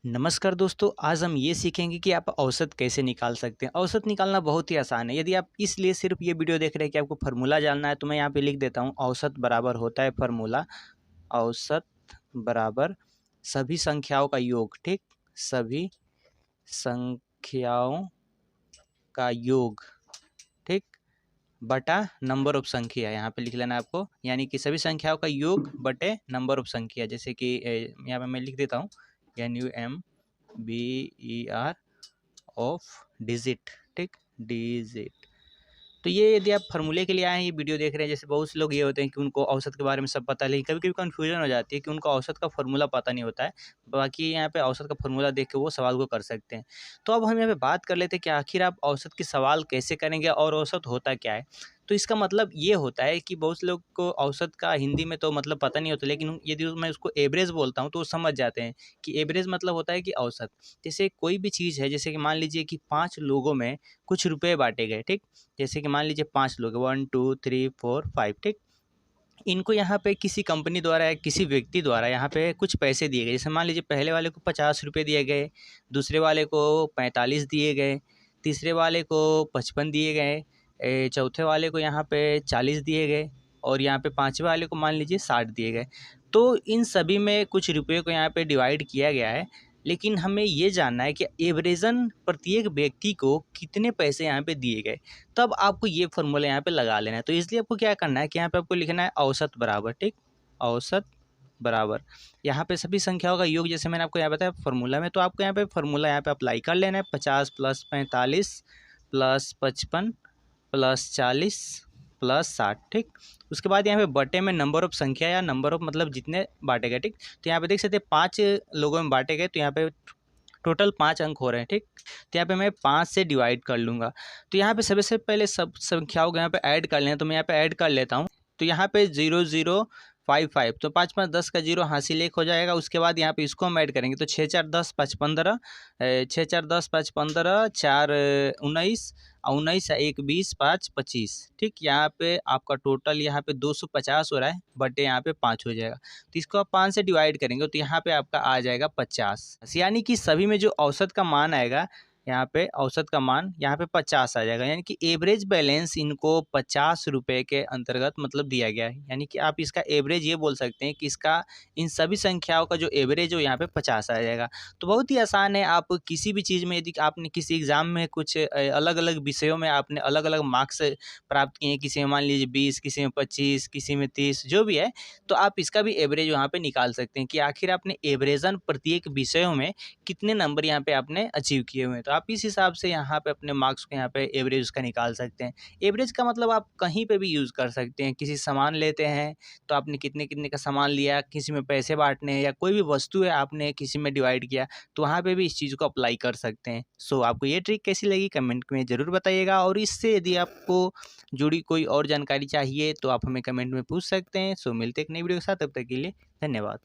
नमस्कार दोस्तों, आज हम ये सीखेंगे कि आप औसत कैसे निकाल सकते हैं। औसत निकालना बहुत ही आसान है। यदि आप इसलिए सिर्फ ये वीडियो देख रहे हैं कि आपको फार्मूला जानना है, तो मैं यहाँ पे लिख देता हूँ। औसत बराबर होता है फार्मूला, औसत बराबर सभी संख्याओं का योग, ठीक, सभी संख्याओं का योग, ठीक, बटा नंबर ऑफ संख्या। यहाँ पे लिख लेना है आपको, यानी कि सभी संख्याओं का योग बटे नंबर ऑफ संख्या। जैसे कि यहाँ पे मैं लिख देता हूँ NUMBER ऑफ डिजिट, ठीक, डिजिट। तो ये यदि आप फार्मूले के लिए आए हैं, ये वीडियो देख रहे हैं, जैसे बहुत से लोग ये होते हैं कि उनको औसत के बारे में सब पता है, लेकिन कभी कभी कन्फ्यूजन हो जाती है कि उनको औसत का फार्मूला पता नहीं होता है। बाकी यहाँ पे औसत का फार्मूला देख के वो सवाल को कर सकते हैं। तो अब हम यहाँ पे बात कर लेते हैं कि आखिर आप औसत की सवाल कैसे करेंगे और औसत होता क्या है। तो इसका मतलब ये होता है कि बहुत से लोग को औसत का हिंदी में तो मतलब पता नहीं होता, लेकिन यदि मैं उसको एवरेज बोलता हूँ तो वो समझ जाते हैं कि एवरेज मतलब होता है कि औसत। जैसे कोई भी चीज़ है, जैसे कि मान लीजिए कि 5 लोगों में कुछ रुपए बाँटे गए, ठीक? जैसे कि मान लीजिए 5 लोग हैं, 1 2 3 4 5, ठीक? इनको यहाँ पे किसी कंपनी द्वारा या किसी व्यक्ति द्वारा यहाँ पे कुछ पैसे दिए गए। जैसे मान लीजिए पहले वाले को 50 रुपये दिए गए, दूसरे वाले को 45 दिए गए, तीसरे वाले को 55 दिए गए, चौथे वाले को यहाँ पे 40 दिए गए और यहाँ पे पाँचवें वाले को मान लीजिए 60 दिए गए। तो इन सभी में कुछ रुपये को यहाँ पे डिवाइड किया गया है, लेकिन हमें ये जानना है कि एवरेजन प्रत्येक व्यक्ति को कितने पैसे यहाँ पे दिए गए। तब आपको ये फार्मूला यहाँ पे लगा लेना है। तो इसलिए आपको क्या करना है कि यहाँ पे आपको लिखना है औसत बराबर, ठीक, औसत बराबर यहाँ पे सभी संख्याओं का योग, जैसे मैंने आपको यहाँ बताया फार्मूला में। तो आपको यहाँ पे फार्मूला यहाँ पे अप्लाई कर लेना है। 50 + 45 + 55 + 40 + 60, ठीक। उसके बाद यहाँ पे बटे में नंबर ऑफ संख्या या नंबर ऑफ मतलब जितने बांटे गए, ठीक। तो यहाँ पे देख सकते हैं 5 लोगों में बांटे गए, तो यहाँ पे टोटल 5 अंक हो रहे हैं, ठीक। तो यहाँ पे मैं 5 से डिवाइड कर लूँगा। तो यहाँ पे सबसे पहले सब संख्याओं को यहाँ पे ऐड कर लें, तो मैं यहाँ पे ऐड कर लेता हूँ। तो यहाँ पे 0 0 5 5, तो 5 5 10 का 0 हासिल 1 हो जाएगा। उसके बाद यहाँ पे इसको हम ऐड करेंगे, तो 6 4 10 5 15, 6 4 10 5 15, 4 19 और 19 1 20 5 25, ठीक। यहाँ पे आपका टोटल यहाँ पे 250 हो रहा है, बटे यहाँ पे 5 हो जाएगा। तो इसको आप 5 से डिवाइड करेंगे तो यहाँ पे आपका आ जाएगा 50, यानी कि सभी में जो औसत का मान आएगा, यहाँ पे औसत का मान यहाँ पे 50 आ जाएगा। यानी कि एवरेज बैलेंस इनको 50 रुपये के अंतर्गत मतलब दिया गया है। यानी कि आप इसका एवरेज ये बोल सकते हैं कि इसका इन सभी संख्याओं का जो एवरेज हो यहाँ पे 50 आ जाएगा। तो बहुत ही आसान है। आप किसी भी चीज़ में यदि आपने किसी एग्ज़ाम में कुछ अलग अलग विषयों में आपने अलग अलग मार्क्स प्राप्त किए हैं, किसी में मान लीजिए 20, किसी में 25, किसी में 30, जो भी है, तो आप इसका भी एवरेज वहाँ पे निकाल सकते हैं कि आखिर आपने एवरेजन प्रत्येक विषयों में कितने नंबर यहाँ पे आपने अचीव किए हुए हैं। तो आप इस हिसाब से यहाँ पे अपने मार्क्स को यहाँ पे एवरेज उसका निकाल सकते हैं। एवरेज का मतलब आप कहीं पे भी यूज़ कर सकते हैं। किसी सामान लेते हैं तो आपने कितने कितने का सामान लिया, किसी में पैसे बांटने हैं, या कोई भी वस्तु है आपने किसी में डिवाइड किया, तो वहाँ पे भी इस चीज़ को अप्लाई कर सकते हैं। सो आपको ये ट्रिक कैसी लगी कमेंट में ज़रूर बताइएगा, और इससे यदि आपको जुड़ी कोई और जानकारी चाहिए तो आप हमें कमेंट में पूछ सकते हैं। सो मिलते हैं एक नई वीडियो के साथ, तब तक के लिए धन्यवाद।